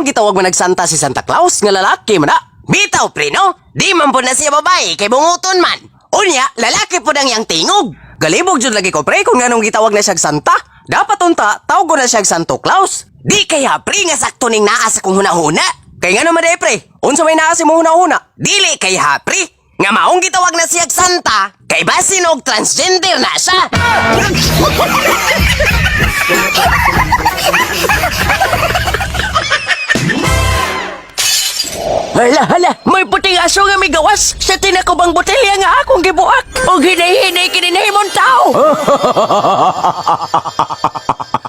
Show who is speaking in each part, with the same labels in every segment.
Speaker 1: nganong gitawag man nagsanta si Santa Claus nga lalaki man na? Bitaw pre no? Di man po na siya babae kay bunguton man. Unya, lalaki po nang yang tingog. Galibog jud lagi ko pre kung nganong gitawag na siya Santa. Dapat unta, tawag ko na siya Santo Claus. Di kaya pre nga sakto ning naa sa kong hunahuna. Kay ngano man day pre? Unsa may naa si mo hunahuna? Dili kay ha pre. Nga maong gitawag na siya Santa, kay basin og transgender na siya.
Speaker 2: Hala, may puting aso nga may gawas sa tinakubang botelya nga akong gibuak. O hinay-hinay kininahimon tao.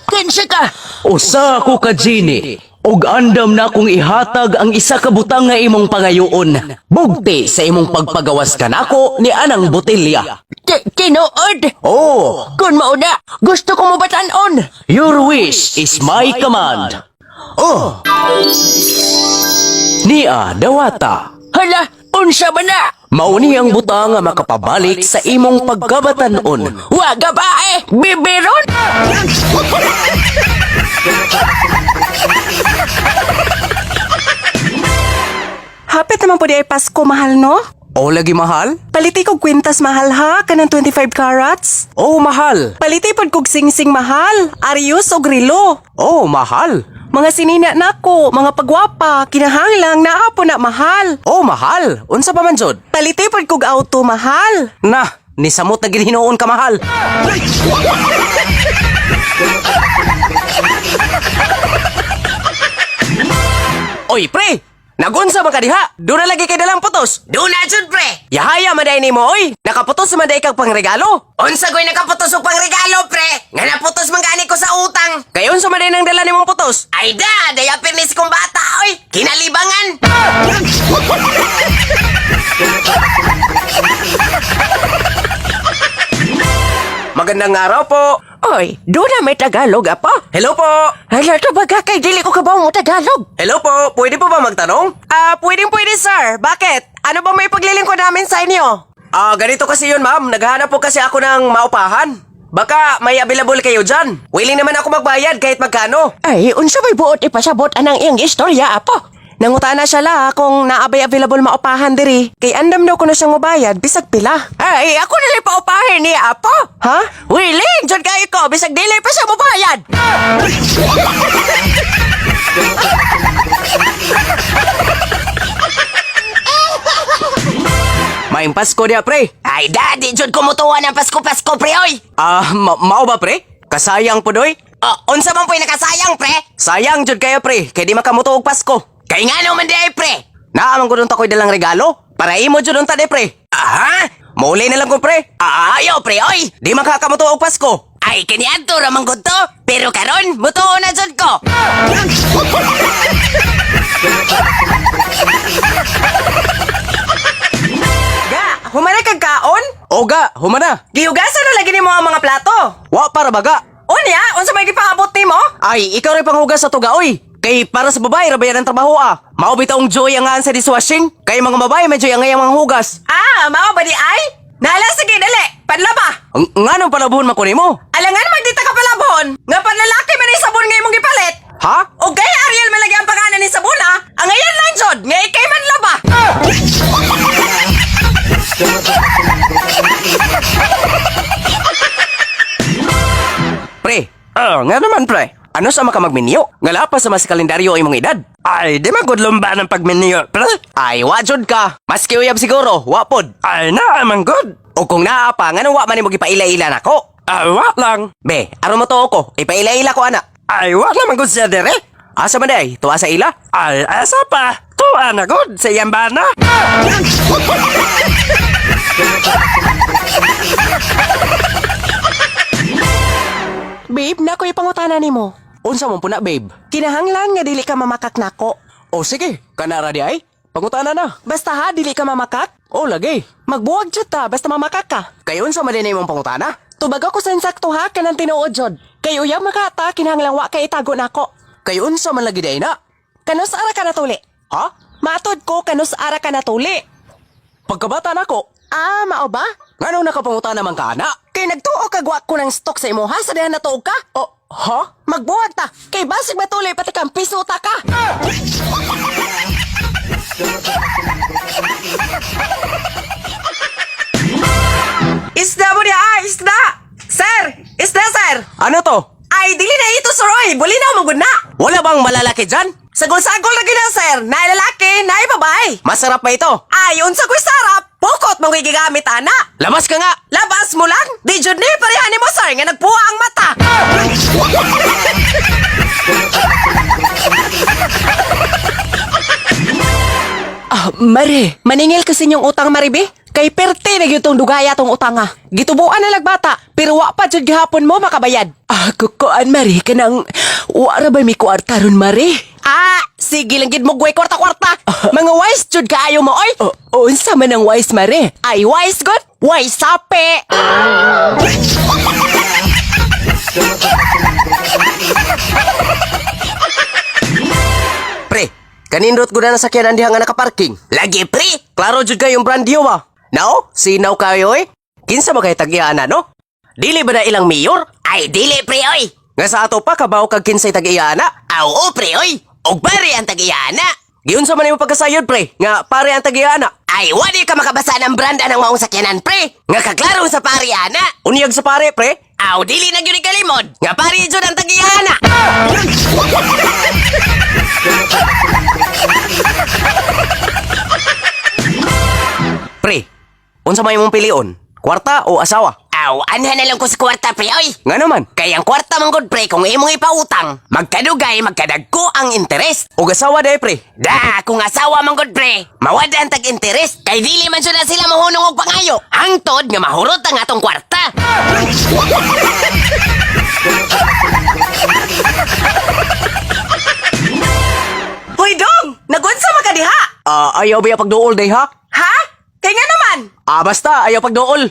Speaker 2: Kinsa ka?
Speaker 3: Usa ko ka Gini, og andam na kong ihatag ang isa ka butang nga imong pangayoon. Bugti sa imong pagpagawas kanako ni anang botelya.
Speaker 2: Tinuod?
Speaker 3: Oh,
Speaker 2: Kung mauna, gusto ko mo batanon.
Speaker 3: your wish is my command. Oh, Nia Dawata.
Speaker 2: Hala, unsa ba na?
Speaker 3: Mauni ang butang nga makapabalik sa imong pagkabatanon.
Speaker 2: Waga ba bibiron?
Speaker 4: Hapit naman po di ay Pasko, mahal no?
Speaker 1: O lagi mahal?
Speaker 4: Paliti kog kwintas mahal ha, kanang 25 carats.
Speaker 1: Oh mahal.
Speaker 4: Paliti pod kog sing-sing mahal, Arius o Grilo.
Speaker 1: Oh mahal.
Speaker 4: Mga sinina nako, mga pagwapa, kinahanglang naa po na mahal.
Speaker 1: Oh mahal. Unsa pa man jud?
Speaker 4: Paliti pod kog auto mahal.
Speaker 1: Na, ni samot na ginhinuon ka mahal. Oy pre, nagunsa man ka diha? Doon na lagi kay dalang putos.
Speaker 2: Doon na jud pre.
Speaker 1: Yahaya maday ni mo oy. Nakaputos maday kag pangregalo.
Speaker 2: Unsa goy nakaputos og pangregalo pre? Nga naputos man gani ko sa utang.
Speaker 1: Kay unsa maday nang dala nimong putos?
Speaker 2: Ay da, daya pernis kong bata oy. Kinalibangan.
Speaker 1: Magandang araw po.
Speaker 2: Oy, doon na may Tagalog apa?
Speaker 1: Hello po.
Speaker 2: Hala to baga kay dili ko kabaw mo Tagalog.
Speaker 1: Hello po. Pwede po ba magtanong?
Speaker 4: Pwede sir. Bakit? Ano ba may paglilingkod namin sa inyo?
Speaker 1: Ganito kasi yun ma'am. Naghahanap po kasi ako ng maupahan. Baka may available kayo dyan. Willing naman ako magbayad kahit magkano.
Speaker 2: Ay, unsa may buot ipasabot anang iyang istorya apa?
Speaker 4: Nangutana siya la kung naabay available maupahan diri. Kay andam daw ko na siyang mabayad, bisag pila.
Speaker 2: Ay, ako na rin paupahin ni apa?
Speaker 4: Ha?
Speaker 2: Willing, dyan kayo ko, bisag dili pa siya mabayad.
Speaker 1: Maing Pasko niya pre.
Speaker 2: Ay, daddy, dyan kumutuwa ng Pasko-Pasko, pre, oy.
Speaker 1: Mao ba pre? Kasayang po doy?
Speaker 2: Unsa man po'y nakasayang, pre?
Speaker 1: Sayang jud kayo pre. Kay di makamuto og Pasko.
Speaker 2: Kay nga naman di ay, pre.
Speaker 1: Naamang ko tako'y dalang regalo. Para imo jud unta de pre.
Speaker 2: Aha?
Speaker 1: Maulay na lang ko pre.
Speaker 2: Ayaw, pre, oy.
Speaker 1: Di makakamuto og Pasko.
Speaker 2: Ay, kaniadto ramang ko to. Pero karon, mutuo na dyan ko.
Speaker 4: Ga, humanay kag kaon?
Speaker 1: Oga, humana.
Speaker 4: Gihugasan na lagi nimo ang mga plato.
Speaker 1: Wa para baga.
Speaker 4: Unya, unsa may gipaabot nimo?
Speaker 1: Ay, ikaw rin panghugas sa tuga oy. Kay para sa babae rabayan ang trabaho Mao bitaong joy ang sa dishwashing. Kay mga babae medyo ang ngayang mga hugas.
Speaker 4: Mao ba di ay? Nala sige dali, padlaba.
Speaker 1: Nganong palabuhon man ko nimo?
Speaker 4: Alangan magdita ka palabon. Nga panlalaki man ni sabon nga imong gipalit.
Speaker 1: Ha?
Speaker 4: O kay Ariel malagi ang pangalan ni sabon ha? Ang ayan lang jod, nga ikay man laba.
Speaker 1: Pre, nga naman pre. Ano sa maka magmenyo? Ngala pa sa mas kalendaryo imong edad.
Speaker 3: Ay, di magudlong ba ng pagminyo, pre?
Speaker 1: Ay, wajod ka. Maski uyab siguro, wapod.
Speaker 3: Ay, naamang good.
Speaker 1: O kung naa pa, nga nang wa man nimo gipaila-ila nako.
Speaker 3: Ay, wa lang.
Speaker 1: Be, aron mo to ko. Ipaila-ila ko ana.
Speaker 3: Ay, wa naman good siya dire.
Speaker 1: Asa man day? Tuwa sa ila?
Speaker 3: Ay, asa pa? Tuwa na good sa iyang bana.
Speaker 4: Babe, nakoy pangutana nimo.
Speaker 1: Unsa mo puna, babe?
Speaker 4: Kinahanglan nga dili ka mamakak nako.
Speaker 1: O sige, kanara di ay. Pangutana na.
Speaker 4: Basta ha, dili ka mamakak.
Speaker 1: O lagi.
Speaker 4: Magbuwag jud ta, basta mamakak ka.
Speaker 1: Kay unsa man din imong pangutana?
Speaker 4: Tubag ako sa insakto ha, kanang tinuod jod. Kay uyab makata, kinahanglan wa kay itago nako.
Speaker 1: Kay unsa man lagi day na?
Speaker 4: Kanos ara ka natuli?
Speaker 1: Ha?
Speaker 4: Matod ko, kanos ara ka natuli?
Speaker 1: Pagkabata nako.
Speaker 4: Mao ba?
Speaker 1: Ngano nakapangutana man ka ana?
Speaker 4: Kay nagtuo kag wa ko ng stock sa imo ha, sa dihan natuog ka?
Speaker 1: O,
Speaker 4: Ha? Magbuhat ta. Kay basig matuloy pati kang pisuta ka. Isda mo niya, isda! Sir! Isda, sir!
Speaker 1: Ano to?
Speaker 4: Ay, dili na ito, sir, oy! Buli na, magod na!
Speaker 1: Wala bang malalaki dyan?
Speaker 4: Sagol-sagol na gina, sir! Naay lalaki, naay babae!
Speaker 1: Masarap ba ito?
Speaker 4: Ay, unsa ko'y sarap! Pukot mong gigamit, ana!
Speaker 1: Labas ka nga!
Speaker 4: Labas mo lang! Di jud ni parehan mo, sir, nga nagpuha ang mata! Mari, maningil kasi yung utang, Maribe. Kay perte na yung dugaya tong utang ha. Gitubuan na lagbata, pero wa pa jud gihapon mo makabayad.
Speaker 2: Kukuan, Mari, kanang wara ba may kuarta ron, Mari?
Speaker 4: Sige lang gid mo gway kwarta-kwarta. Mga wise jud kaayo mo, oy.
Speaker 2: Unsa man ang wise, Mari?
Speaker 4: Ay, wise good. Wise sape.
Speaker 1: Pre, kanindot ko na nasakyan ang diha nga nakaparking. Lagi, pre! Klaro jud kayong brand new ba? Now, sinaw kayo eh? Kinsa ba kay tag-iyana, no? Dili ba na ilang mayor?
Speaker 5: Ay, dili, pre, oy.
Speaker 1: Nga sa ato pa, kabaw kag kinsay tag-iyana?
Speaker 5: Oo, pre, oy. Og pare ang tag-iyana.
Speaker 1: Giyon sa man mo pagkasayod, pre, nga pare ang tag-iyana.
Speaker 5: Ay, wadi ka makabasa ng branda ng maong sakyanan, pre. Nga kaklaro sa pariana.
Speaker 1: Unyag sa pare, pre.
Speaker 5: Aw, dili na gyud kalimod. Nga pare jud ang tag-iyana.
Speaker 1: Pre, unsa may mong pilion? Kwarta o asawa?
Speaker 5: Aw, anhan na lang ko sa kwarta, pre, oy.
Speaker 1: Nga naman,
Speaker 5: Kaya ang kwarta man gud, pre, kung imong ipautang, magkadugay, magkadagko ang interest.
Speaker 1: o asawa day, pre.
Speaker 5: Da, kung asawa man gud, pre, mawada ang tag-interest. Kay dili man sila sila mahunong og pangayo. Hangtod nga mahurot ang atong kwarta.
Speaker 4: Hoy, dong! Nagunsa man ka diha?
Speaker 1: Ayaw ba yung pagduol day, ha?
Speaker 4: Ha? Kay nga naman.
Speaker 1: Basta, ayaw pagduol.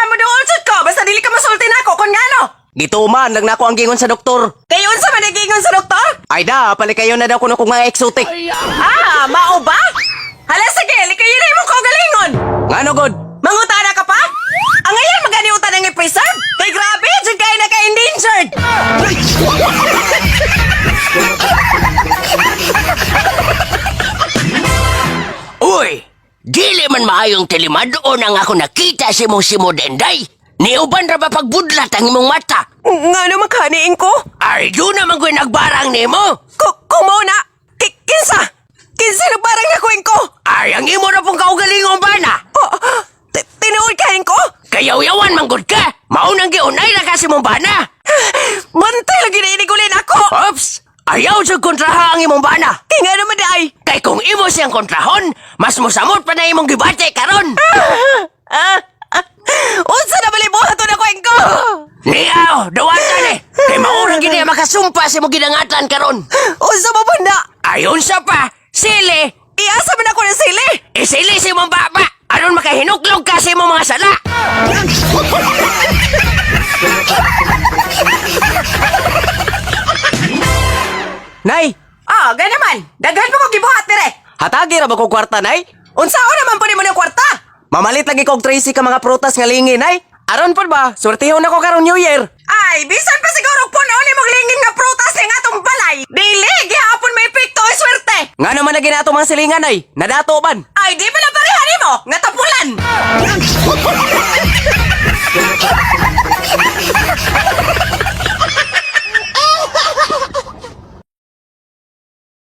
Speaker 4: Maduol jud ko basta dili ka masulti nako kon ngano.
Speaker 1: Gituman, lang nako ang gingon sa doktor.
Speaker 4: Kay unsa man nagingon sa doktor?
Speaker 1: Ay da, palikayo na daw kuno kung mga exotic.
Speaker 4: Mao ba? Hala sige, likayo na mo ko galingon.
Speaker 1: Ngano, God?
Speaker 4: Mangutana ka pa? Ang ngayon maganiutan ang i-preserve? Kay grabe, dyan kayo naka-endangered!
Speaker 5: Uy, dili man maayong tilimadon ang ako nakita si mong Simo Denday. Niuban ra ba pagbudlat ang imong mata?
Speaker 4: Nga naman kaniin ko?
Speaker 5: Ay, doon naman ko'y nagbarang nimo.
Speaker 4: Kumuna! Kinsa? Kinsa nagbarang nakuin ko?
Speaker 5: Ay, ang imo na pong kaugalingong bana.
Speaker 4: Tinuod kain ko?
Speaker 5: Kayaw-yawan manggod ka. Maunang giunay na kasi mong bana.
Speaker 4: Bantay lagi na inigulin ako!
Speaker 5: Ops, ayaw siya kontraha ang imong bana.
Speaker 4: Kaya nga naman ay!
Speaker 5: Kay kung imo siyang kontrahon, mas musamot pa na imong gibate karon.
Speaker 4: Unsa na balibuhat na kuin ko?
Speaker 5: Niaw, dawatan eh. Kay maurang gini makasumpa si mo ginangatan karon.
Speaker 4: Unsa ba banda?
Speaker 5: Ayon sa pa, sili.
Speaker 4: Iasa man ako ng sili!
Speaker 5: Isili si mong baba. Aron makahinuklog ka si mong mga sala.
Speaker 1: Nay,
Speaker 4: Ganaman! Daghan mo ko gibuhat dire!
Speaker 1: hatagi ra ba kong kwarta, nay?
Speaker 4: Unsao naman po ni mo ng kwarta?
Speaker 1: Mamalit lagi kong Tracy ka mga prutas nga lingi, nay. Aron po ba? Sortihon ako karong New Year.
Speaker 4: Ay, bisan pa siguro punaw ni maglingin nga prutas ng atong balay. Dili, gihapon may epekto ay swerte.
Speaker 1: Nga naman na ginato mga silingan, nay. Nadato man.
Speaker 4: Ay, di ba na parehan mo? Nga tapulan.